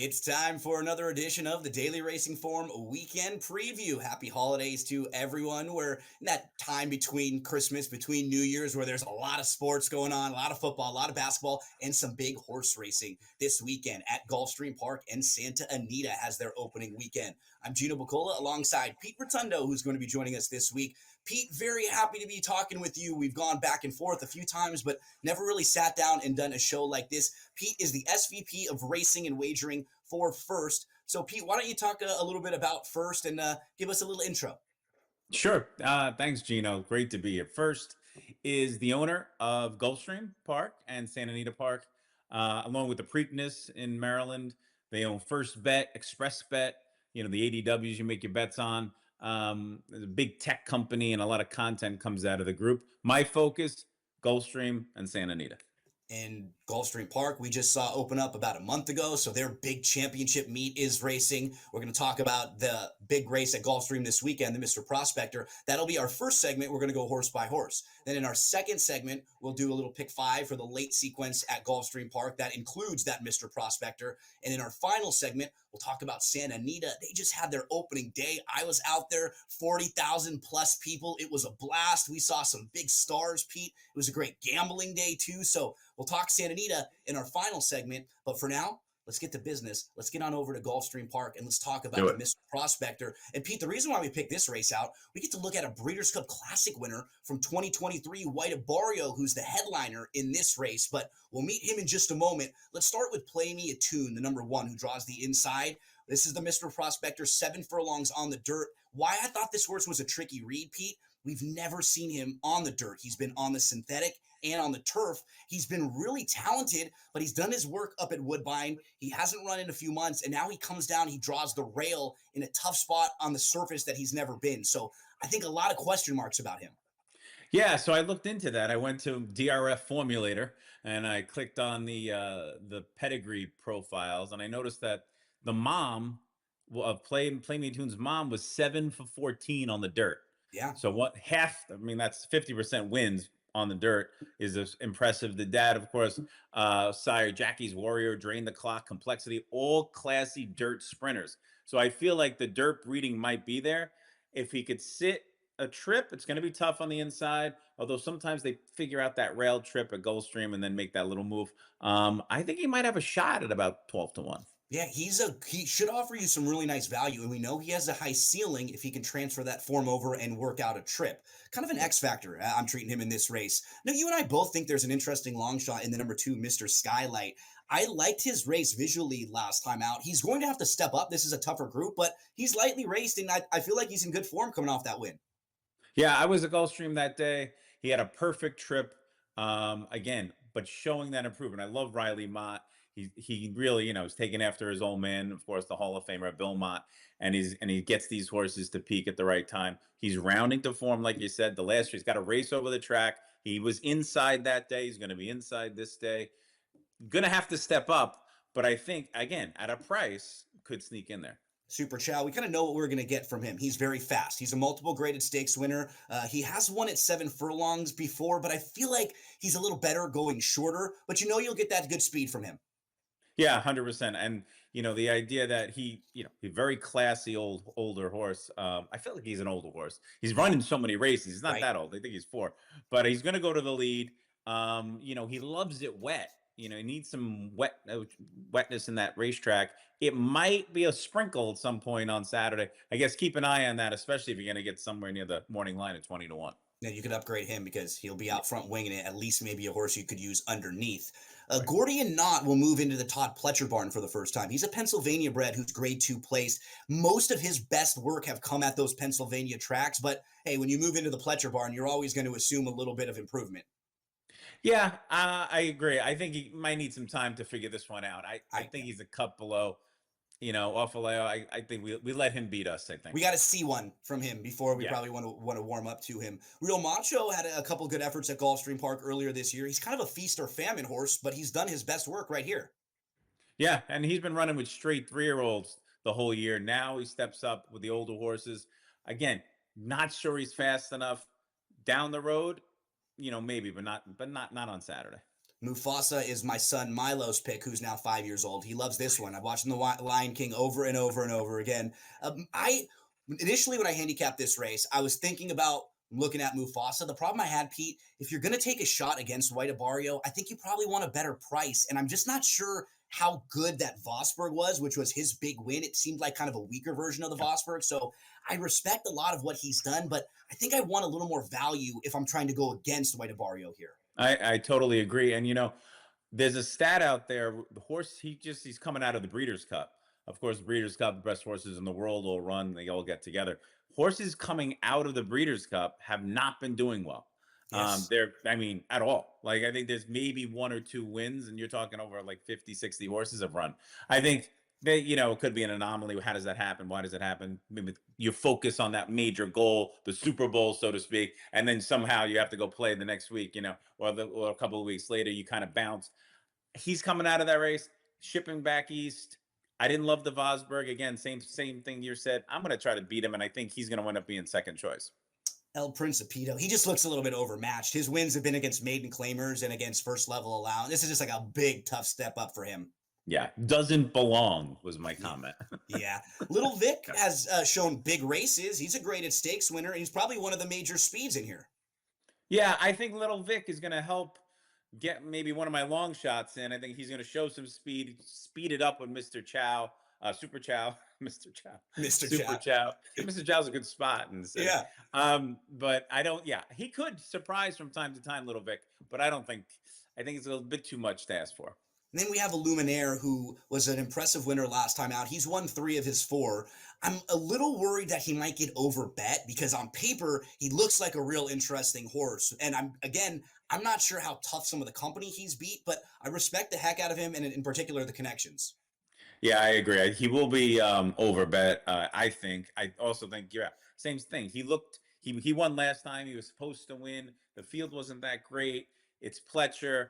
It's time for another edition of the Daily Racing Form Weekend Preview. Happy holidays to everyone. We're in that time between Christmas, between New Year's, where there's a lot of sports going on, a lot of football, a lot of basketball, and some big horse racing this weekend at Gulfstream Park, and Santa Anita has their opening weekend. I'm Gino Buccola alongside Pete Rotondo, who's going to be joining us this week. Pete, very happy to be talking with you. We've gone back and forth a few times, but never really sat down and done a show like this. Pete is the SVP of Racing and Wagering for First. So, Pete, why don't you talk a little bit about First and give us a little intro? Sure. Thanks, Gino. Great to be here. First is the owner of Gulfstream Park and Santa Anita Park, along with the Preakness in Maryland. They own First Bet, Express Bet, the ADWs you make your bets on. There's a big tech company and a lot of content comes out of the group. My focus, Gulfstream and Santa Anita. In Gulfstream Park, we just saw open up about a month ago, so their big championship meet is racing. We're going to talk about the big race at Gulfstream this weekend, the Mr. Prospector. That'll be our first segment. We're going to go horse by horse. Then in our second segment, we'll do a little pick five for the late sequence at Gulfstream Park. That includes that Mr. Prospector. And in our final segment, we'll talk about Santa Anita. They just had their opening day. I was out there, 40,000 plus people. It was a blast. We saw some big stars, Pete. It was a great gambling day too. So we'll talk Santa Anita in our final segment. But for now, let's get to business. Let's get on over to Gulfstream Park and let's talk about the Mr. Prospector. And Pete, the reason why we picked this race out, we get to look at a Breeders' Cup Classic winner from 2023, White Barrio, who's the headliner in this race. But we'll meet him in just a moment. Let's start with Play Me a Tune, the number one, who draws the inside. This is the Mr. Prospector, 7 furlongs on the dirt. Why I thought this horse was a tricky read, Pete, we've never seen him on the dirt. He's been on the synthetic and on the turf. He's been really talented, but he's done his work up at Woodbine. He hasn't run in a few months, and now he comes down, he draws the rail in a tough spot on the surface that he's never been. So I think a lot of question marks about him. Yeah, so I looked into that. I went to DRF Formulator and I clicked on the pedigree profiles, and I noticed that the mom of Play Me Tune's mom was 7 for 14 on the dirt. Yeah. So what half? I mean, that's 50% wins on the dirt is impressive. The dad, of course, sire Jackie's Warrior, Drain the Clock, Complexity, all classy dirt sprinters. So I feel like the dirt breeding might be there. If he could sit a trip, it's going to be tough on the inside. Although sometimes they figure out that rail trip at Gulfstream and then make that little move. I think he might have a shot at about 12-1. Yeah, he should offer you some really nice value, and we know he has a high ceiling if he can transfer that form over and work out a trip. Kind of an X factor. I'm treating him in this race. Now, you and I both think there's an interesting long shot in the number 2, Mr. Skylight. I liked his race visually last time out. He's going to have to step up. This is a tougher group, but he's lightly raced, and I feel like he's in good form coming off that win. Yeah, I was at Gulfstream that day. He had a perfect trip, again, but showing that improvement. I love Riley Mott. He really, is taken after his old man, of course, the Hall of Famer Bill Mott, and he gets these horses to peak at the right time. He's rounding to form, like you said. The last year, he's got a race over the track. He was inside that day. He's going to be inside this day. Going to have to step up, but I think, again, at a price, could sneak in there. Super Chow, we kind of know what we're going to get from him. He's very fast. He's a multiple graded stakes winner. He has won at 7 furlongs before, but I feel like he's a little better going shorter. But you'll get that good speed from him. Yeah, 100%. And, the idea that he's very classy older horse. I feel like he's an older horse. He's running so many races. He's not that old. I think he's 4. But he's going to go to the lead. He loves it wet. He needs some wetness in that racetrack. It might be a sprinkle at some point on Saturday. I guess keep an eye on that, especially if you're going to get somewhere near the morning line at 20-1. Now you could upgrade him because he'll be out front winging it. At least maybe a horse you could use underneath. Gordian Knot will move into the Todd Pletcher barn for the first time. He's a Pennsylvania bred who's grade 2 placed. Most of his best work have come at those Pennsylvania tracks. But hey, when you move into the Pletcher barn, you're always going to assume a little bit of improvement. Yeah, I agree. I think he might need some time to figure this one out. I think he's a cut below. Offaleo, I think we let him beat us, I think. We got to see one from him before we probably want to warm up to him. Real Macho had a couple good efforts at Gulfstream Park earlier this year. He's kind of a feast or famine horse, but he's done his best work right here. Yeah, and he's been running with straight 3-year-olds the whole year. Now he steps up with the older horses. Again, not sure he's fast enough down the road. Maybe, but not on Saturday. Mufasa is my son Milo's pick, who's now 5 years old. He loves this one. I've watched The Lion King over and over and over again. I initially, when I handicapped this race, I was thinking about looking at Mufasa. The problem I had, Pete, if you're going to take a shot against White Barrio, I think you probably want a better price. And I'm just not sure how good that Vosberg was, which was his big win. It seemed like kind of a weaker version of the Vosberg. So I respect a lot of what he's done, but I think I want a little more value if I'm trying to go against White Barrio here. I totally agree. And, there's a stat out there. The horse, he's coming out of the Breeders' Cup. Of course, the Breeders' Cup, the best horses in the world all run. They all get together. Horses coming out of the Breeders' Cup have not been doing well. Yes. At all. Like, I think there's maybe one or two wins, and you're talking over like 50, 60 horses have run. I think they, it could be an anomaly. How does that happen? Why does it happen? Maybe you focus on that major goal, the Super Bowl, so to speak, and then somehow you have to go play the next week, or a couple of weeks later, you kind of bounce. He's coming out of that race, shipping back east. I didn't love the Vosberg. Again, same thing you said. I'm going to try to beat him, and I think he's going to wind up being second choice. El Principito, he just looks a little bit overmatched. His wins have been against maiden claimers and against first level allowance. This is just like a big, tough step up for him. Yeah, doesn't belong was my comment. Yeah. Little Vic has shown big races. He's a graded stakes winner, and he's probably one of the major speeds in here. Yeah, I think Little Vic is going to help get maybe one of my long shots in. I think he's going to show some speed it up with Mr. Chow, Super Chow, Mr. Chow, Super Chow. Mr. Chow's a good spot in the city. Yeah. But I don't. Yeah, he could surprise from time to time, Little Vic, but I don't think. I think it's a little bit too much to ask for. And then we have a Luminaire who was an impressive winner last time out. He's won 3 of his 4. I'm a little worried that he might get overbet because on paper, he looks like a real interesting horse. And I'm not sure how tough some of the company he's beat, but I respect the heck out of him, and in particular, the connections. Yeah, I agree. He will be overbet, I think. I also think, same thing. He won last time. He was supposed to win. The field wasn't that great. It's Pletcher.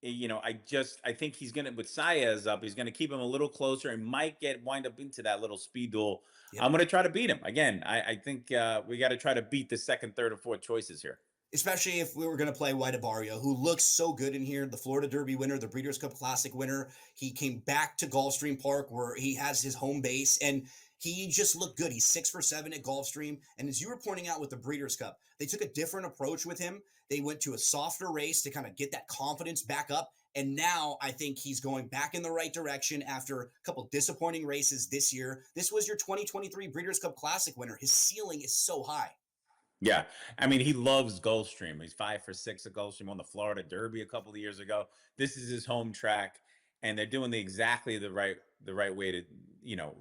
I think he's going to, with Saez up, he's going to keep him a little closer and might wind up into that little speed duel. Yep. I'm going to try to beat him. Again, I think we got to try to beat the second, third, or fourth choices here. Especially if we were going to play White Barrio, who looks so good in here, the Florida Derby winner, the Breeders' Cup Classic winner. He came back to Gulfstream Park where he has his home base, and he just looked good. He's 6 for 7 at Gulfstream. And as you were pointing out with the Breeders' Cup, they took a different approach with him. They went to a softer race to kind of get that confidence back up. And now I think he's going back in the right direction after a couple disappointing races this year. This was your 2023 Breeders' Cup Classic winner. His ceiling is so high. Yeah, he loves Gulfstream. He's 5 for 6 at Gulfstream, won the Florida Derby a couple of years ago. This is his home track, and they're doing exactly the right way to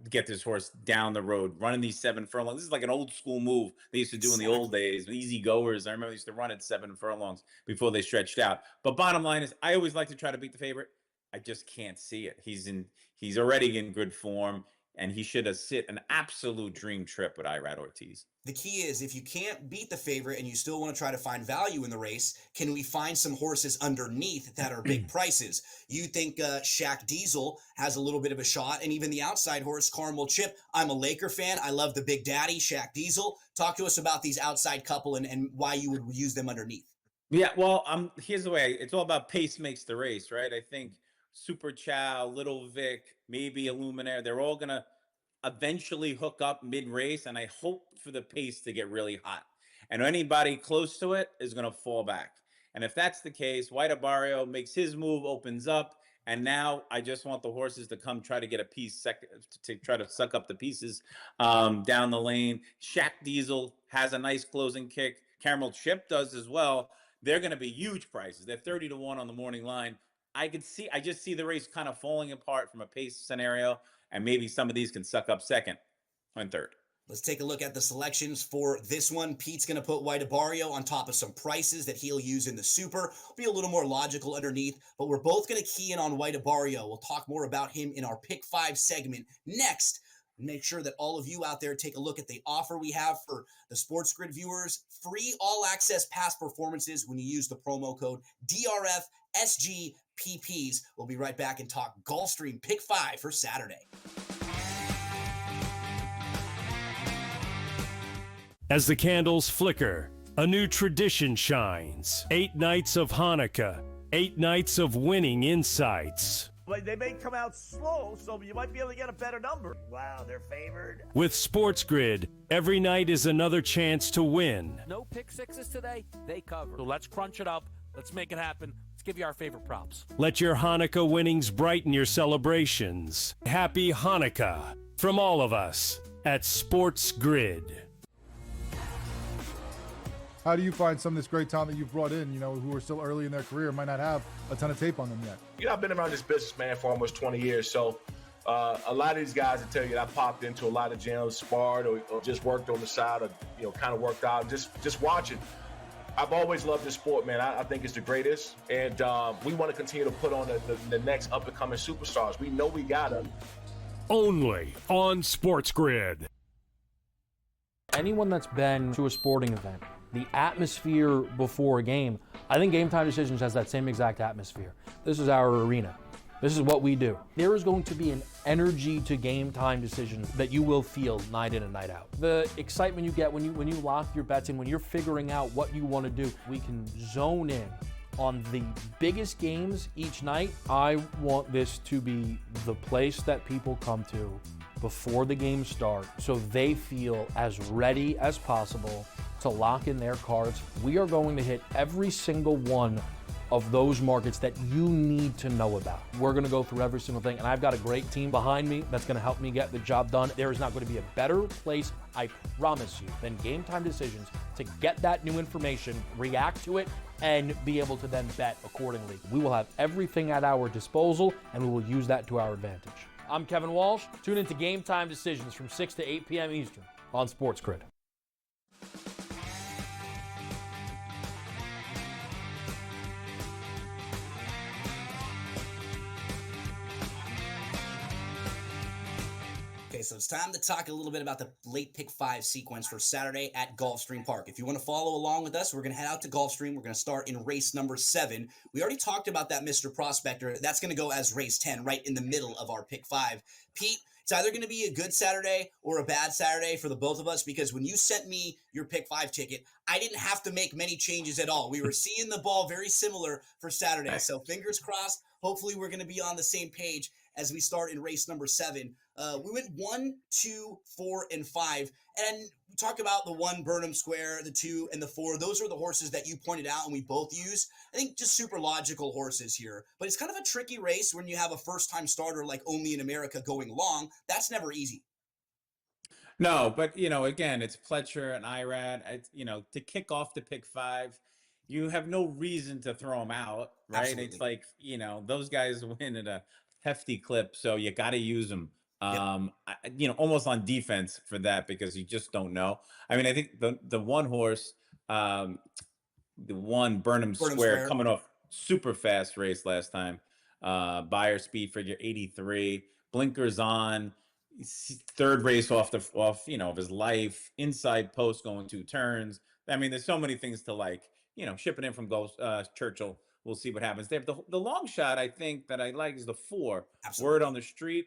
get this horse down the road, running these 7 furlongs. This is like an old school move they used to do in the old days. Easy goers. I remember they used to run at 7 furlongs before they stretched out. But bottom line is, I always like to try to beat the favorite. I just can't see it. He's already in good form, and he should have sit an absolute dream trip with Irad Ortiz. The key is, if you can't beat the favorite and you still want to try to find value in the race, can we find some horses underneath that are big prices? You think Shaq Diesel has a little bit of a shot, and even the outside horse, Carmel Chip. I'm a Laker fan. I love the big daddy, Shaq Diesel. Talk to us about these outside couple and why you would use them underneath. Yeah, well, here's the way. It's all about pace makes the race, right? I think Super Chow, Little Vic, maybe a Luminaire, they're all going to eventually hook up mid-race, and I hope for the pace to get really hot. And anybody close to it is going to fall back. And if that's the case, White Barrio makes his move, opens up, and now I just want the horses to come try to get a piece, to try to suck up the pieces down the lane. Shaq Diesel has a nice closing kick. Caramel Chip does as well. They're going to be huge prices. They're 30 to 1 on the morning line. I just see the race kind of falling apart from a pace scenario, and maybe some of these can suck up second and third. Let's take a look at the selections for this one. Pete's going to put White Barrio on top of some prices that he'll use in the Super. Be a little more logical underneath, but we're both going to key in on White Barrio. We'll talk more about him in our Pick 5 segment next. Make sure that all of you out there take a look at the offer we have for the SportsGrid viewers. Free all-access past performances when you use the promo code DRFSGPPs. We'll be right back and talk Gulfstream Pick 5 for Saturday. As the candles flicker, a new tradition shines. 8 nights of Hanukkah, 8 nights of winning insights. Like they may come out slow, so you might be able to get a better number. Wow, they're favored. With SportsGrid, every night is another chance to win. No pick sixes today, they cover. So let's crunch it up. Let's make it happen. Let's give you our favorite props. Let your Hanukkah winnings brighten your celebrations. Happy Hanukkah from all of us at SportsGrid. How do you find some of this great talent that you've brought in, who are still early in their career, might not have a ton of tape on them yet? I've been around this business, man, for almost 20 years. So a lot of these guys will tell you that I popped into a lot of gyms, sparred, or just worked on the side, or, kind of worked out, just watching. I've always loved this sport, man. I think it's the greatest. And we want to continue to put on the next up-and-coming superstars. We know we got them. Only on SportsGrid. Anyone that's been to a sporting event, the atmosphere before a game, I think Game Time Decisions has that same exact atmosphere. This is our arena. This is what we do. There is going to be an energy to Game Time Decisions that you will feel night in and night out. The excitement you get when you lock your bets in, when you're figuring out what you want to do, we can zone in on the biggest games each night. I want this to be the place that people come to before the games start so they feel as ready as possible to lock in their cards. We are going to hit every single one of those markets that you need to know about. We're gonna go through every single thing, and I've got a great team behind me that's gonna help me get the job done. There is not gonna be a better place, I promise you, than Game Time Decisions to get that new information, react to it, and be able to then bet accordingly. We will have everything at our disposal, and we will use that to our advantage. I'm Kevin Walsh. Tune into Game Time Decisions from 6 to 8 p.m. Eastern on SportsGrid. Okay, so it's time to talk a little bit about the late pick 5 sequence for Saturday at Gulfstream Park. If you want to follow along with us, we're going to head out to Gulfstream. We're going to start in race number 7. We already talked about that Mr. Prospector. That's going to go as race 10, right in the middle of our pick 5. Pete, it's either going to be a good Saturday or a bad Saturday for the both of us, because when you sent me your pick 5 ticket, I didn't have to make many changes at all. We were seeing the ball very similar for Saturday. So fingers crossed. Hopefully we're going to be on the same page as we start in race number 7. We went 1, 2, 4, and 5. And we talk about the 1, Burnham Square, the 2, and the 4. Those are the horses that you pointed out and we both use. I think just super logical horses here. But it's kind of a tricky race when you have a first-time starter like Only in America going long. That's never easy. No, but, again, it's Pletcher and Irad. To kick off the pick 5, you have no reason to throw them out, right? Absolutely. It's like, those guys win at a hefty clip, so you got to use them. Almost on defense for that, because you just don't know. I mean, I think the one horse, the 1 Burnham Square, coming off super fast race last time. Buyer speed figure 83, blinkers on, 3rd race off of his life, inside post going 2 turns. I mean, there's so many things to like. Shipping in from Churchill. We'll see what happens there. The long shot I think that I like is the 4. Absolutely. Word on the Street.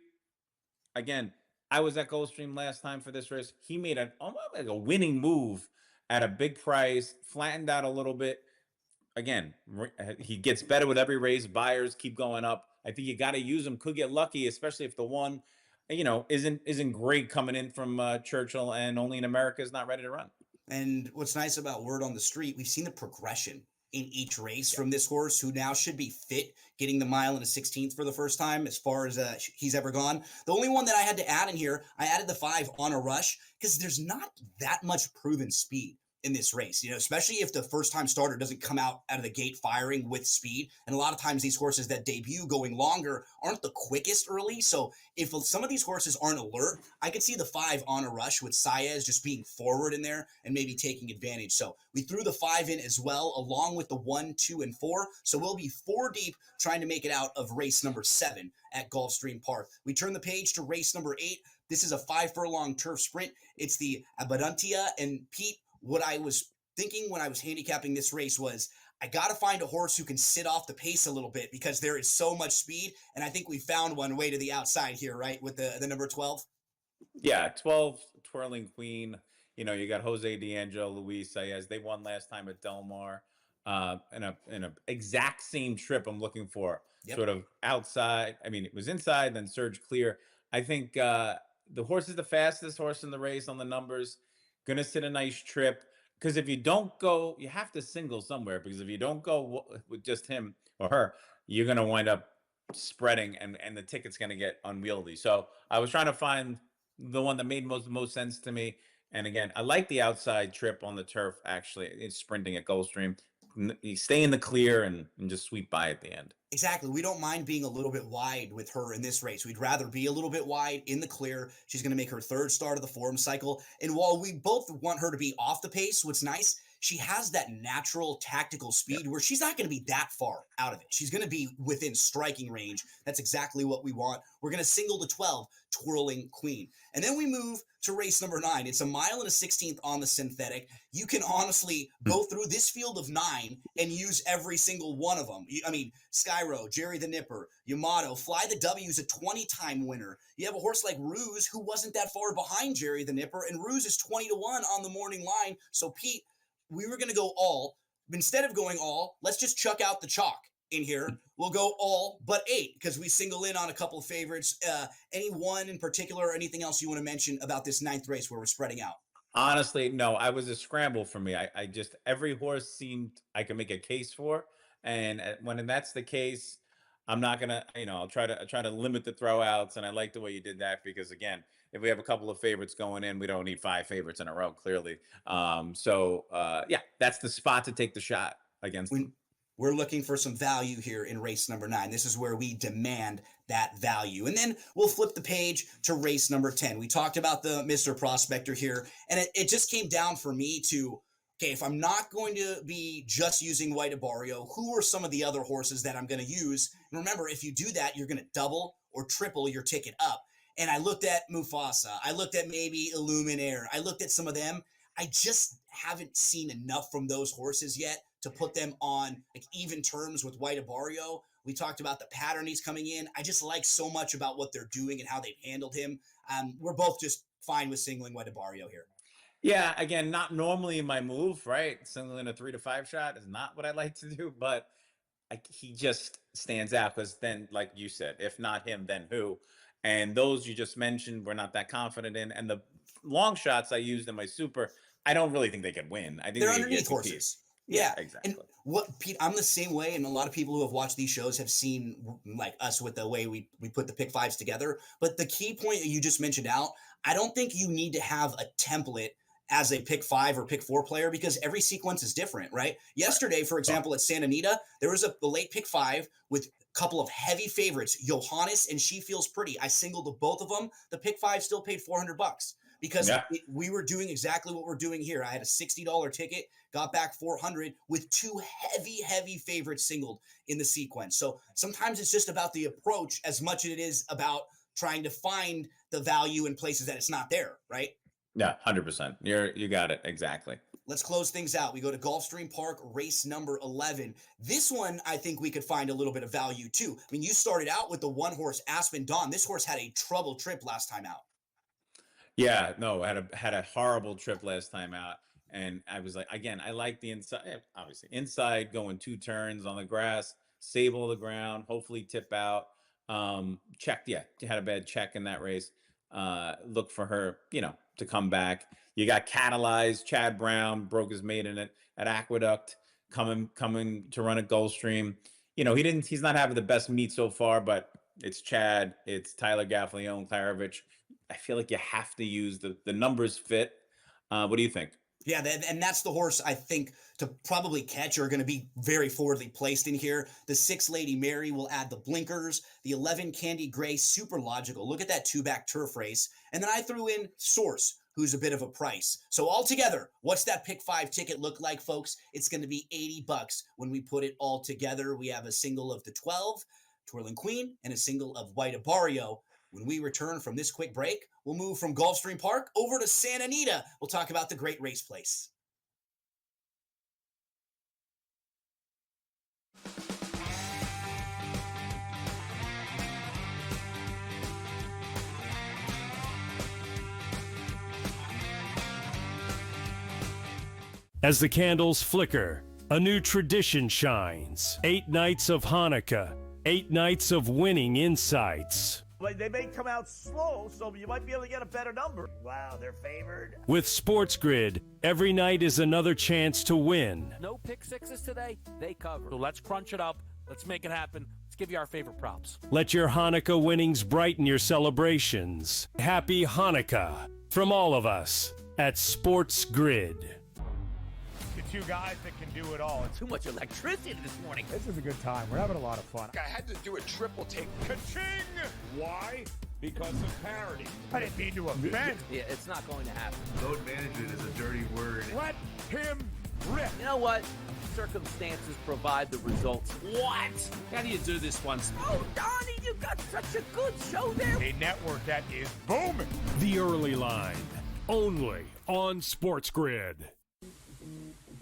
Again, I was at Gulfstream last time for this race. He made almost like a winning move at a big price, flattened out a little bit. Again, he gets better with every race. Buyers keep going up. I think you got to use him. Could get lucky, especially if the 1, isn't great coming in from Churchill, and Only in America is not ready to run. And what's nice about Word on the Street, we've seen the progression in each race from this horse, who now should be fit, getting the mile and a 16th for the first time as far as he's ever gone. The only one that I had to add in here, I added the 5 On a Rush, because there's not that much proven speed in this race, especially if the first-time starter doesn't come out of the gate firing with speed. And a lot of times these horses that debut going longer aren't the quickest early. So if some of these horses aren't alert, I could see the 5 On a Rush with Saez just being forward in there and maybe taking advantage. So we threw the 5 in as well, along with the 1, 2, and 4. So we'll be 4 deep trying to make it out of race number 7 at Gulfstream Park. We turn the page to race number 8. This is a 5-furlong turf sprint. It's the Abundantia. And Pete, what I was thinking when I was handicapping this race was, I got to find a horse who can sit off the pace a little bit, because there is so much speed. And I think we found one way to the outside here, right? With the number 12. Yeah, 12, Twirling Queen. You got Jose D'Angelo, Luis Saez. They won last time at Del Mar. in a exact same trip I'm looking for, Yep. sort of outside. I mean, it was inside, then surge clear. I think the horse is the fastest horse in the race on the numbers. Gonna sit a nice trip, because if you don't go, you have to single somewhere. Because if you don't go with just him or her, you're gonna wind up spreading, and the ticket's gonna get unwieldy. So I was trying to find the one that made most sense to me. And again, I like the outside trip on the turf. Actually, it's sprinting at Gulfstream. You stay in the clear and just sweep by at the end. Exactly. We don't mind being a little bit wide with her in this race. We'd rather be a little bit wide in the clear. She's going to make her third start of the form cycle. And while we both want her to be off the pace, what's nice, she has that natural tactical speed where she's not going to be that far out of it. She's going to be within striking range. That's exactly what we want. We're going to single the 12, Twirling Queen. And then we move to race number 9. It's a mile and a 16th on the synthetic. You can honestly go through this field of 9 and use every single one of them. I mean, Skyro, Jerry the Nipper, Yamato, Fly the W's a 20-time winner. You have a horse like Ruse, who wasn't that far behind Jerry the Nipper, and Ruse is 20-1 on the morning line. So, Pete, we were going to go all. Instead of going all, let's just chuck out the chalk in here. We'll go all but 8, because we single in on a couple of favorites. Any one in particular, or anything else you want to mention about this 9th race where we're spreading out? Honestly, no. I was a scramble for me. I just, every horse seemed I could make a case for, and when that's the case, I'm not gonna, I'll try to limit the throwouts. And I like the way you did that, because again, if we have a couple of favorites going in, we don't need 5 favorites in a row, clearly. Yeah, that's the spot to take the shot against them. We're looking for some value here in race number 9. This is where we demand that value. And then we'll flip the page to race number 10. We talked about the Mr. Prospector here, and it just came down for me to, okay, if I'm not going to be just using White Abario, who are some of the other horses that I'm going to use? And remember, if you do that, you're going to double or triple your ticket up. And I looked at Mufasa. I looked at maybe Illuminaire. I looked at some of them. I just haven't seen enough from those horses yet to put them on like even terms with White Abario. We talked about the pattern he's coming in. I just like so much about what they're doing and how they've handled him. We're both just fine with singling White Abario here. Yeah, again, not normally my move, right? Singling a 3 to 5 shot is not what I like to do, but he just stands out, because then, like you said, if not him, then who? And those you just mentioned, we're not that confident in. And the long shots I used in my super, I don't really think they could win. I think they're underneath horses. Yeah, exactly. And what, Pete, I'm the same way, and a lot of people who have watched these shows have seen like us with the way we put the pick 5s together. But the key point that you just mentioned out, I don't think you need to have a template as a pick 5 or pick 4 player, because every sequence is different, right? Yesterday, for example, at Santa Anita, there was a late pick 5 with a couple of heavy favorites, Johannes and She Feels Pretty. I singled both of them. The pick 5 still paid $400 because we were doing exactly what we're doing here. I had a $60 ticket, got back $400 with 2 heavy favorites singled in the sequence. So sometimes it's just about the approach as much as it is about trying to find the value in places that it's not there, right? Yeah, 100%. You got it. Exactly. Let's close things out. We go to Gulfstream Park, race number 11. This one, I think we could find a little bit of value too. I mean, you started out with the 1-horse Aspen Dawn. This horse had a trouble trip last time out. Yeah, no, had a horrible trip last time out. And I was like, again, I like the inside, obviously inside, going 2 turns on the grass, sable the ground, hopefully tip out. Checked. Yeah, had a bad check in that race. Look for her, to come back. You got Catalyzed. Chad Brown broke his maiden at Aqueduct, coming to run at Gulfstream. He's not having the best meet so far, but it's Chad, it's Tyler Gaffalione, Klarovich. I feel like you have to use the numbers fit. What do you think? Yeah, and that's the horse I think to probably catch are going to be very forwardly placed in here. The 6 Lady Mary will add the blinkers. The 11 Candy Gray, super logical. Look at that 2-back turf race. And then I threw in Source, who's a bit of a price. So altogether, what's that pick 5 ticket look like, folks? It's going to be $80 when we put it all together. We have a single of the 12, Twirling Queen, and a single of White Abario. When we return from this quick break, we'll move from Gulfstream Park over to Santa Anita. We'll talk about the great race place. As the candles flicker A new tradition shines. 8 nights of Hanukkah, 8 nights of winning insights. Like, they may come out slow, so you might be able to get a better number. Wow, they're favored. With SportsGrid, every night is another chance to win. No pick sixes today, they cover. So let's crunch it up. Let's make it happen. Let's give you our favorite props. Let your Hanukkah winnings brighten your celebrations. Happy Hanukkah from all of us at SportsGrid. The two guys that can do it all. It's Too much electricity this morning. This is a good time. We're having a lot of fun. I had to do a triple take. Ka-ching! Why? Because of parity. I didn't mean to offend. Yeah, it's not going to happen. Load management is a dirty word. Let him rip. You know what? Circumstances provide the results. What? How do you do this once? Oh, Donnie, you got such a good show there. A network that is booming. The Early Line, only on SportsGrid.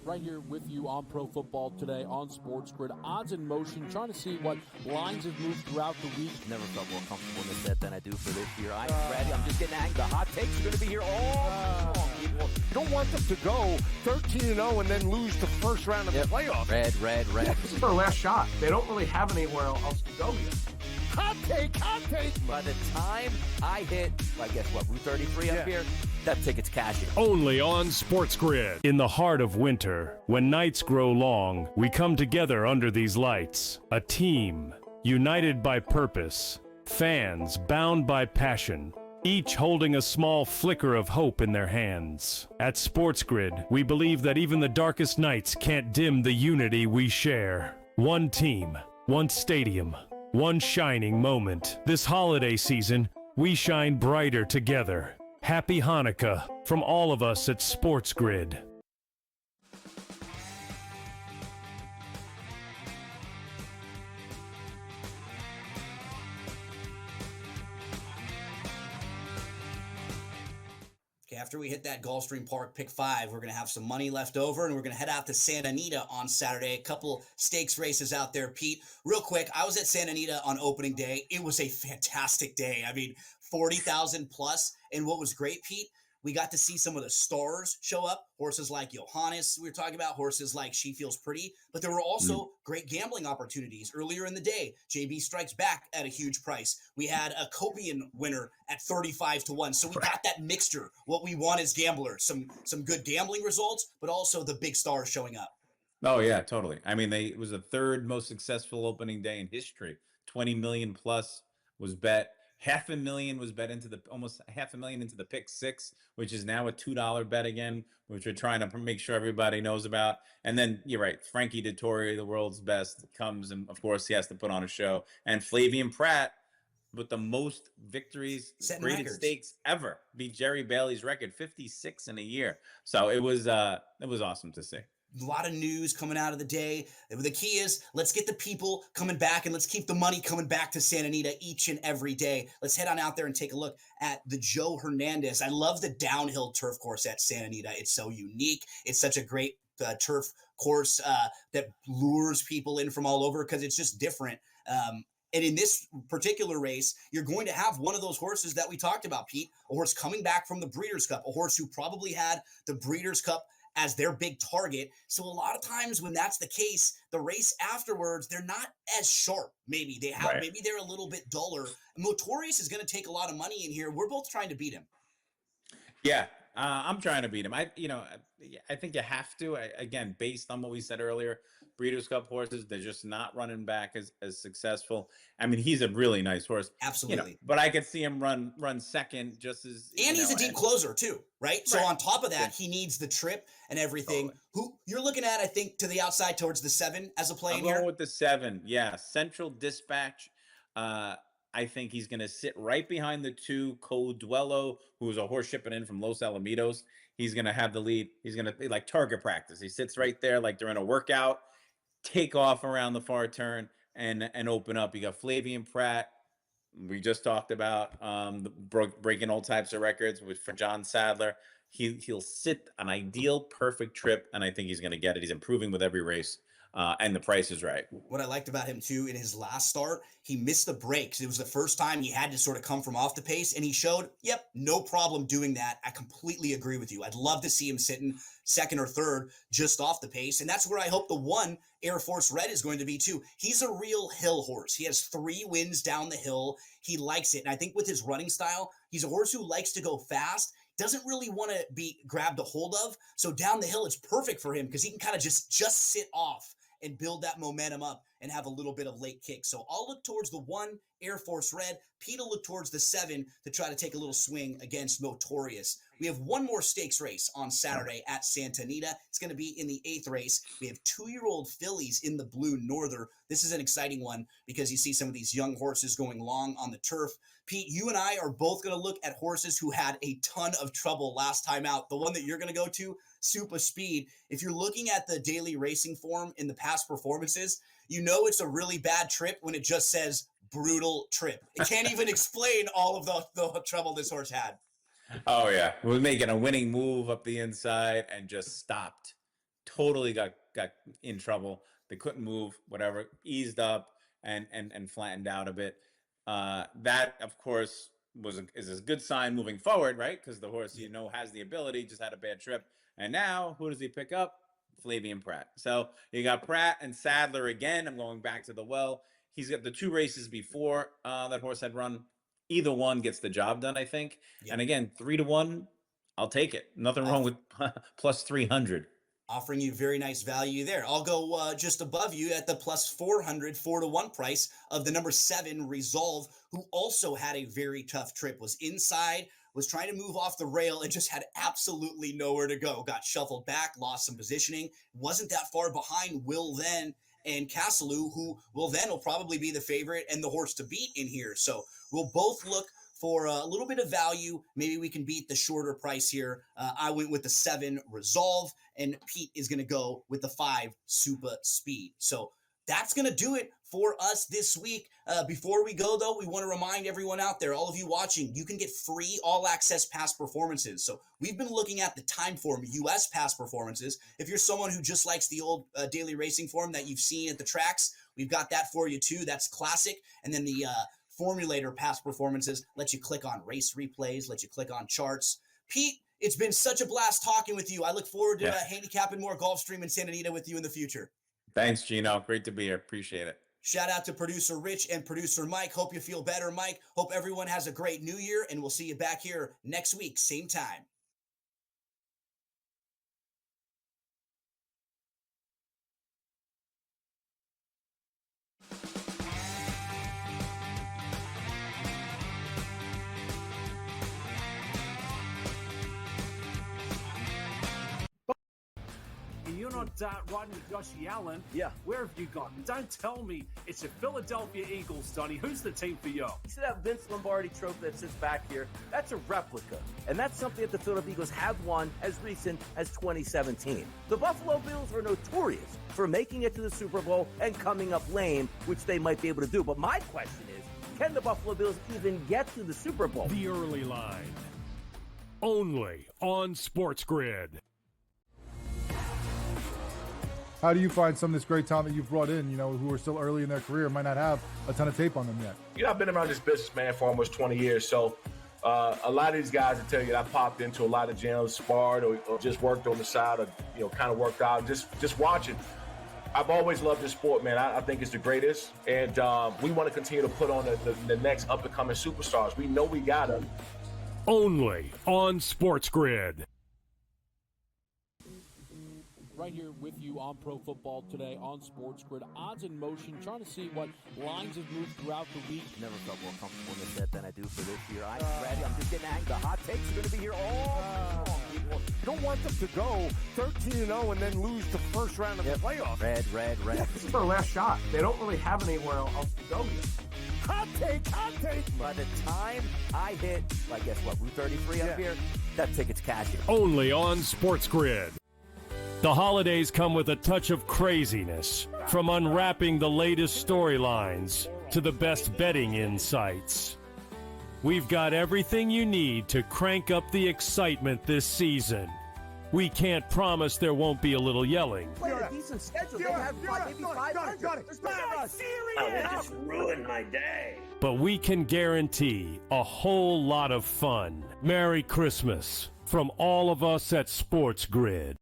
Right here with you on Pro Football Today on SportsGrid. Odds in motion, trying to see what lines have moved throughout the week. Never felt more comfortable in this set than I do for this year. I'm ready. I'm just getting angry. The hot takes are going to be here all long, people. You don't want them to go 13-0 and then lose the first round of the playoff. Red. This is their last shot. They don't really have anywhere else to go yet. Hot take. By the time I hit, I guess what, Route 33 up here, that ticket's cashing. Only on SportsGrid. In the heart of winter, when nights grow long, we come together under these lights. A team, united by purpose. Fans, bound by passion. Each holding a small flicker of hope in their hands. At SportsGrid, we believe that even the darkest nights can't dim the unity we share. One team, one stadium, one shining moment. This holiday season, we shine brighter together. Happy Hanukkah from all of us at SportsGrid. After we hit that Gulfstream Park pick 5, we're going to have some money left over, and we're going to head out to Santa Anita on Saturday. A couple stakes races out there, Pete. Real quick, I was at Santa Anita on opening day. It was a fantastic day. I mean, 40,000 plus. And what was great, Pete, we got to see some of the stars show up. Horses like Johannes, we were talking about, horses like She Feels Pretty. But there were also great gambling opportunities earlier in the day. JB Strikes Back at a huge price. We had a Copian winner at 35-1. So we got that mixture. What we want as gamblers, some good gambling results, but also the big stars showing up. Oh, yeah, totally. I mean, it was the third most successful opening day in history. 20 million plus was bet. $500,000 was bet into almost $500,000 into the pick 6, which is now a $2 bet again, which we're trying to make sure everybody knows about. And then you're right, Frankie Dettori, the world's best, comes, and of course he has to put on a show. And Flavian Pratt, with the most victories, graded stakes ever, beat Jerry Bailey's record, 56 in a year. So it was awesome to see. A lot of news coming out of the day. The key is let's get the people coming back, and let's keep the money coming back to Santa Anita each and every day. Let's head on out there and take a look at the Joe Hernandez. I love the downhill turf course at Santa Anita. It's so unique. It's such a great turf course that lures people in from all over because it's just different. And in this particular race, you're going to have one of those horses that we talked about, Pete, a horse coming back from the Breeders' Cup, a horse who probably had the Breeders' Cup as their big target. So a lot of times when that's the case, the race afterwards, they're not as sharp. Maybe maybe they're a little bit duller. Motorius is going to take a lot of money in here. We're both trying to beat him. Yeah, I'm trying to beat him. I think you have to. Again, based on what we said earlier, Breeders' Cup horses, they're just not running back as successful. I mean, he's a really nice horse. Absolutely. But I could see him run second just as. And he's a deep closer too, right? So on top of that, he needs the trip and everything. Who you're looking at, I think, to the outside towards the 7 as a play in here? I'm going with the 7. Yeah, Central Dispatch. I think he's going to sit right behind the 2, Coduello, who's a horse shipping in from Los Alamitos. He's going to have the lead. He's going to be like target practice. He sits right there like they're in a workout, take off around the far turn and open up. You got Flavian Pratt. We just talked about breaking all types of records for John Sadler. He'll sit an ideal, perfect trip, and I think he's going to get it. He's improving with every race. and the price is right. What I liked about him too in his last start, he missed the brakes. It was the first time he had to sort of come from off the pace, and he showed, yep, no problem doing that. I completely agree with you. I'd love to see him sitting second or third just off the pace, and that's where I hope the one Air Force Red is going to be too. He's a real hill horse. He has 3 wins down the hill. He likes it, and I think with his running style, he's a horse who likes to go fast, doesn't really want to be grabbed a hold of, so down the hill it's perfect for him because he can kind of just sit off and build that momentum up and have a little bit of late kick. So I'll look towards the 1 Air Force Red. Pete will look towards the 7 to try to take a little swing against Notorious. We have one more stakes race on Saturday at Santa Anita. It's going to be in the 8th race. We have 2-year-old fillies in the Blue Norther. This is an exciting one because you see some of these young horses going long on the turf. Pete, you and I are both going to look at horses who had a ton of trouble last time out. The one that you're going to go to, Super Speed. If you're looking at the daily racing form in the past performances, you know it's a really bad trip when it just says brutal trip. It can't even explain all of the trouble this horse had. Oh yeah, was making a winning move up the inside and just stopped. Totally got in trouble. They couldn't move. Whatever, eased up and flattened out a bit. That of course is a good sign moving forward, right? Because the horse has the ability, just had a bad trip, and now who does he pick up? Flavian Pratt. So you got Pratt and Sadler again. I'm going back to the well. He's got the 2 races before that horse had run. Either one gets the job done, I think. Yep. And again, 3-1, I'll take it. Nothing wrong with plus 300. Offering you very nice value there. I'll go just above you at the plus 400, 4-1 price of the number 7 Resolve, who also had a very tough trip, was inside, was trying to move off the rail and just had absolutely nowhere to go. Got shuffled back, lost some positioning, wasn't that far behind Will Then and Castelou, who will probably be the favorite and the horse to beat in here. So we'll both look for a little bit of value. Maybe we can beat the shorter price here. I went with the 7 Resolve, and Pete is going to go with the 5 Super Speed. So that's going to do it for us this week. Before we go, though, we want to remind everyone out there, all of you watching, you can get free all-access past performances. So we've been looking at the time form U.S. past performances. If you're someone who just likes the old daily racing form that you've seen at the tracks, we've got that for you, too. That's classic. And then the formulator past performances let you click on race replays, let you click on charts. Pete, it's been such a blast talking with you. I look forward to handicapping more Gulfstream and Santa Anita with you in the future. Thanks, Gino. Great to be here. Appreciate it. Shout out to producer Rich and producer Mike. Hope you feel better, Mike. Hope everyone has a great new year, and we'll see you back here next week, same time. You're not riding with Joshie Allen. Yeah. Where have you gone? Don't tell me it's your Philadelphia Eagles, Donnie. Who's the team for you? You see that Vince Lombardi trophy that sits back here? That's a replica. And that's something that the Philadelphia Eagles have won as recent as 2017. The Buffalo Bills are notorious for making it to the Super Bowl and coming up lame, which they might be able to do. But my question is, can the Buffalo Bills even get to the Super Bowl? The early line. Only on SportsGrid. How do you find some of this great talent that you've brought in, who are still early in their career, might not have a ton of tape on them yet? I've been around this business, man, for almost 20 years. So a lot of these guys will tell you that I popped into a lot of gyms, sparred or just worked on the side or, kind of worked out, just watching. I've always loved this sport, man. I think it's the greatest. And we want to continue to put on the next up-and-coming superstars. We know we got them. Only on SportsGrid. Right here with you on Pro Football Today on SportsGrid. Odds in motion, trying to see what lines have moved throughout the week. Never felt more comfortable in this set than I do for this year. I'm ready. I'm just getting angry. The hot takes are going to be here all long, people. You don't want them to go 13-0 and then lose the first round of the playoffs. Red. Yeah, this is their last shot. They don't really have anywhere else to go yet. Hot take. By the time I hit, guess what, Route 33 up here, that ticket's cashing. Only on SportsGrid. The holidays come with a touch of craziness, from unwrapping the latest storylines to the best betting insights. We've got everything you need to crank up the excitement this season. We can't promise there won't be a little yelling. Play a decent schedule. They have maybe 500. There's no rush. Oh, they just ruined my day. But we can guarantee a whole lot of fun. Merry Christmas from all of us at SportsGrid.